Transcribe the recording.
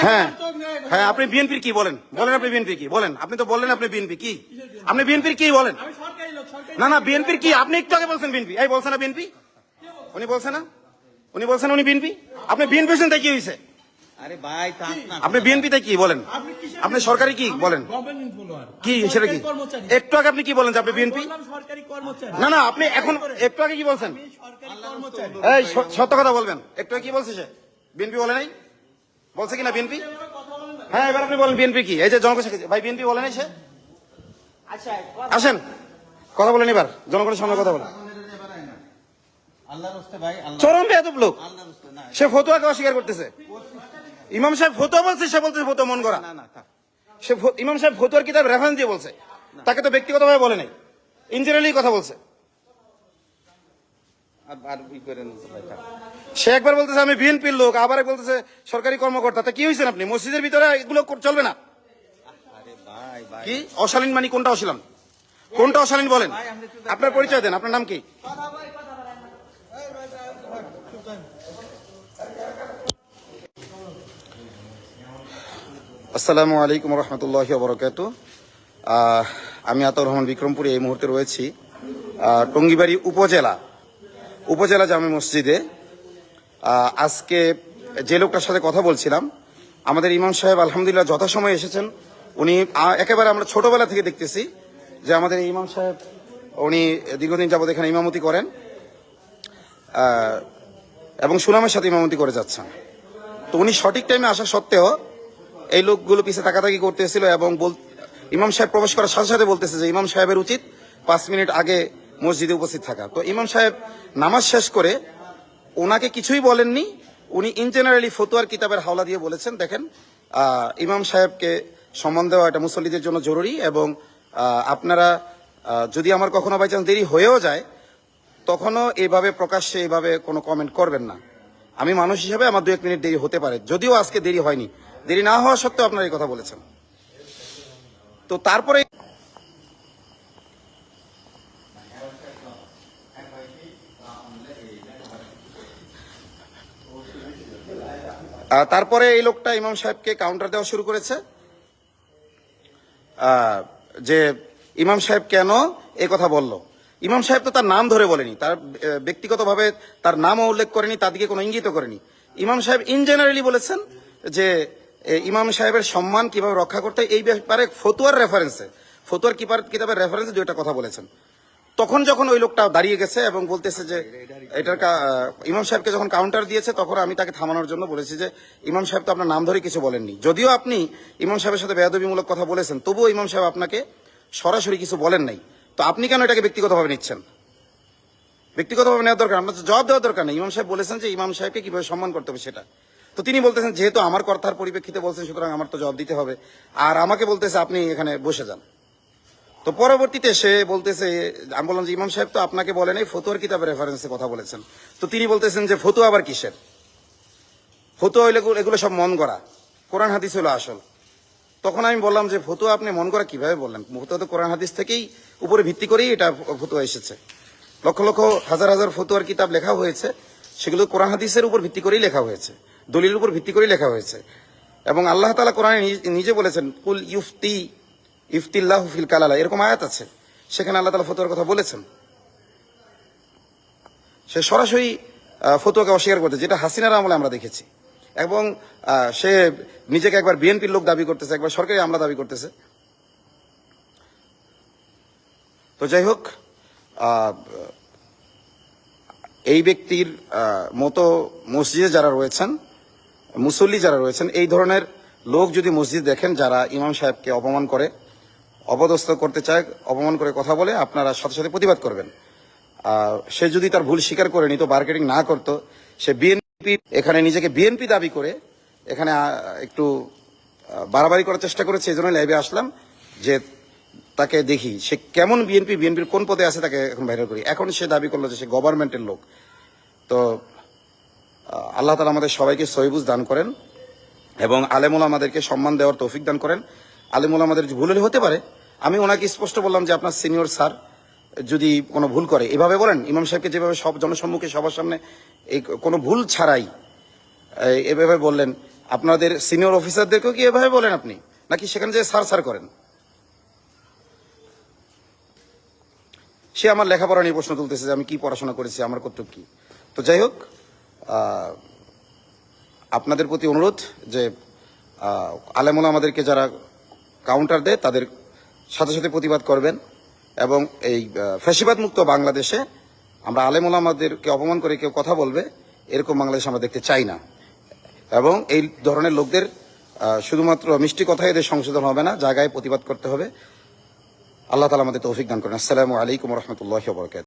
হ্যাঁ হ্যাঁ, আপনি বিএনপির কি বলেন? বলেন আপনি বিএনপি কি বলেন? আপনি তো বললেন আপনি বিএনপি কি? আপনি বিএনপির কি বলেন? না না, বিএনপির কি? আপনি একটু আগে বলছেন বিএনপি। এই বলছে না বিএনপি? উনি বলছে না? উনি বলছেন উনি বিএনপি। আপনি বিএনপি হচ্ছেন তাই কি হয়েছে? আরে ভাই, আপনি বিএনপিতে কি বলেন? আপনি সরকারি কি বলেন? কি সেটা কি? একটু আগে আপনি কি বলেন যে আপনি বিএনপি? না না, আপনি এখন একটু আগে কি বলছেন? এই সত্য কথা বলবেন। একটু আগে কি বলছে সে? বিএনপি বলে নাই? বলছে কিনা বিএনপি? হ্যাঁ, এবার আপনি বলেন বিএনপি কি? এই যে জনগণ ভাই বিএনপি বলে নাই সে? আসেন কথা বলেন, এবার জনগণের সামনে কথা বলেন। চরম বেয়াদব লোক। সে ফতুয়াকে অস্বীকার করতেছে। ইমাম সাহেব ফতুয়া বলছে, সে বলতেছে ফতুয়া মন করা। সে ইমাম সাহেব ফতুয়ার কিতাব রেফারেন্স দিয়ে বলছে, তাকে তো ব্যক্তিগতভাবে বলে নাই, ইনজেনারেলি কথা বলছে। সে একবার বলতেছে আমি বিএনপির লোক, আবার বলতেছে সরকারি কর্মকর্তা। তা কি হয়েছেন আপনি? মসজিদের ভিতরে এগুলো চলবে না। কি অশালীন মানে কোনটা অশালীন? কোনটা অশালীন বলেন? আপনার পরিচয় দেন, আপনার নাম কি? আসসালামু আলাইকুম রহমতুল্লাহি ওয়া বারাকাতুহু। আমি আতাউর রহমান বিক্রমপুরে এই মুহূর্তে রয়েছি টঙ্গিবাড়ি উপজেলা জামে মসজিদে। আজকে যে লোকটার সাথে কথা বলছিলাম, আমাদের ইমাম সাহেব আলহামদুলিল্লাহ যথাসময়ে এসেছেন। উনি একেবারে আমরা ছোটবেলা থেকে দেখতেছি যে আমাদের ইমাম সাহেব উনি দীর্ঘদিন যাবত এখানে ইমামতি করেন এবং সুনামের সাথে ইমামতি করে যাচ্ছেন। তো উনি সঠিক টাইমে আসা সত্ত্বেও এই লোকগুলো পিছিয়ে তাকাতাকি করতেছিল এবং ইমাম সাহেব প্রবেশ করার সাথে সাথে বলতেছে যে ইমাম সাহেবের উচিত 5 মিনিট আগে মসজিদে উপস্থিত থাকা। তো ইমাম সাহেব নামাজ শেষ করে ওনাকে কিছুই বলেননি, উনি ইন জেনারেলি ফতুয়ার কিতাবের হাওলা দিয়ে বলেছেন দেখেন ইমাম সাহেবকে সম্মান দেওয়া এটা মুসল্লিদের জন্য জরুরি এবং আপনারা যদি আমার কখনো বাই চান্স দেরি হয়েও যায় তখনও এইভাবে প্রকাশ্যে এইভাবে কোনো কমেন্ট করবেন না। আমি মানুষ হিসেবে আমার 2-1 মিনিট দেরি হতে পারে, যদিও আজকে দেরি হয়নি, দেরি না হওয়া সত্ত্বেও আপনারা এই কথা বলেছেন। তো তারপরে এই লোকটা ইমাম সাহেবকে কাউন্টার দেওয়া শুরু করেছে যে ইমাম সাহেব কেন এই কথা বলল। ইমাম সাহেব তো তার নাম ধরে বলেনি, তার ব্যক্তিগতভাবে তার নামও উল্লেখ করেনি, তার দিকে কোনো ইঙ্গিত করেনি। ইমাম সাহেব ইন জেনারেলি বলেছেন যে ইমাম সাহেবের সম্মান কিভাবে রক্ষা করতে এই ব্যাপারে ফতুয়ার কিতাবের রেফারেন্সে 2টা কথা বলেছেন। তখন যখন ওই লোকটা দাঁড়িয়ে গেছে এবং বলতেছে যে এটার ইমাম সাহেবকে যখন কাউন্টার দিয়েছে তখন আমি তাকে থামানোর জন্য বলেছি যে ইমাম সাহেব তো আপনার নাম ধরে কিছু বলেননি, যদিও আপনি ইমাম সাহেবের সাথে বেয়াদবিমূলক কথা বলেছেন তবুও ইমাম সাহেব আপনাকে সরাসরি কিছু বলেন নাই। তো আপনি কেন এটাকে ব্যক্তিগতভাবে নিচ্ছেন? ব্যক্তিগতভাবে নেওয়ার দরকার, আপনার জবাব দেওয়ার দরকার নেই। ইমাম সাহেব বলেছেন যে ইমাম সাহেবকে কিভাবে সম্মান করতে হবে সেটা। তো তিনি বলতেছেন যেহেতু আমার কথার পরিপ্রেক্ষিতে বলছেন সুতরাং আমার তো জবাব দিতে হবে, আর আমাকে বলতেছে আপনি এখানে বসে যান। তো পরবর্তীতে সে বলতেছে, আমি বললাম যে ইমাম সাহেব তো আপনাকে বলেন এই ফতুয়ার কিতাবের রেফারেন্সে কথা বলেছেন। তো তিনি বলতেছেন যে ফতুয়া আবার কিসের? ফতুয়া হইলে এগুলো সব মন করা, কোরআন হাদিস হলো আসল। তখন আমি বললাম যে ফতুয়া আপনি মন করা কিভাবে বললেন? ফতুয়া তো কোরআন হাদিস থেকেই উপরে ভিত্তি করেই এটা ফতুয়া এসেছে। লক্ষ লক্ষ হাজার হাজার ফতুয়ার কিতাব লেখা হয়েছে, সেগুলো কোরআন হাদিসের উপর ভিত্তি করেই লেখা হয়েছে, দলিলের উপর ভিত্তি করেই লেখা হয়েছে। এবং আল্লাহ তাআলা কোরআনে নিজে বলেছেন কুল ইফতিল্লাহু ফিল কালালা, এরকম আয়াত আছে, সেখানে আল্লাহ তাআলা ফতুয়ার কথা বলেছেন। সে সরাসরি ফতুয়াকে অস্বীকার করতে, যেটা হাসিনার আমলে আমরা দেখেছি। এবং সে নিজেকে একবার বিএনপির লোক দাবি করতেছে, একবার সরকারি আমলা দাবি করতেছে। তো যাই হোক, এই ব্যক্তির মতো মসজিদে যারা রয়েছেন, মুসল্লি যারা রয়েছেন, এই ধরনের লোক যদি মসজিদ দেখেন যারা ইমাম সাহেবকে অপমান করে, অপদস্থ করতে চায়, অপমান করে কথা বলে, আপনারা সাথে সাথে প্রতিবাদ করবেন। সে যদি তার ভুল স্বীকার করে নিত, মার্কেটিং না করত, সে বিএনপি এখানে নিজেকে বিএনপি দাবি করে এখানে একটু বাড়াবাড়ি করার চেষ্টা করেছে। এই জন্য লাইভে আসলাম যে তাকে দেখি সে কেমন বিএনপির কোন পদে আছে তাকে এখন ভাইরাল করি। এখন সে দাবি করলো যে সে গভর্নমেন্টের লোক। তো আল্লাহ তাআলা আমাদের সবাইকে সহিবুজ দান করেন এবং আলেমুল আমাদেরকে সম্মান দেওয়ার তৌফিক দান করেন। আলেমুল আমাদের ভুল হলে হতে পারে, আমি ওনাকে স্পষ্ট বললাম যে আপনার সিনিয়র স্যার যদি কোনো ভুল করে এভাবে বলেন, ইমাম সাহেবকে যেভাবে সব জনসম্মুখে সবার সামনে এই কোনো ভুল ছাড়াই এভাবে বললেন, আপনাদের সিনিয়র অফিসারদেরকেও কি এভাবে বলেন আপনি, নাকি সেখানে যে স্যার স্যার করেন? সে আমার লেখাপড়া নিয়ে প্রশ্ন তুলতেছে যে আমি কি পড়াশোনা করেছি, আমার কর্তব্য কি। তো যাই হোক, আপনাদের প্রতি অনুরোধ যে আলেমুল আমাদেরকে যারা কাউন্টার দেয় তাদের সাথে সাথে প্রতিবাদ করবেন, এবং এই ফ্যাসিবাদ মুক্ত বাংলাদেশে আমরা আলেমুল আমাদেরকে অপমান করে কেউ কথা বলবে এরকম বাংলাদেশ আমরা দেখতে চাই না। এবং এই ধরনের লোকদের শুধুমাত্র মিষ্টি কথায় এদের সংশোধন হবে না, জায়গায় প্রতিবাদ করতে হবে। আল্লাহ তাআলা আমাদের তৌফিক দান করেন। আসসালামু আলাইকুম ওয়া রাহমাতুল্লাহি ওয়া বারাকাতুহু।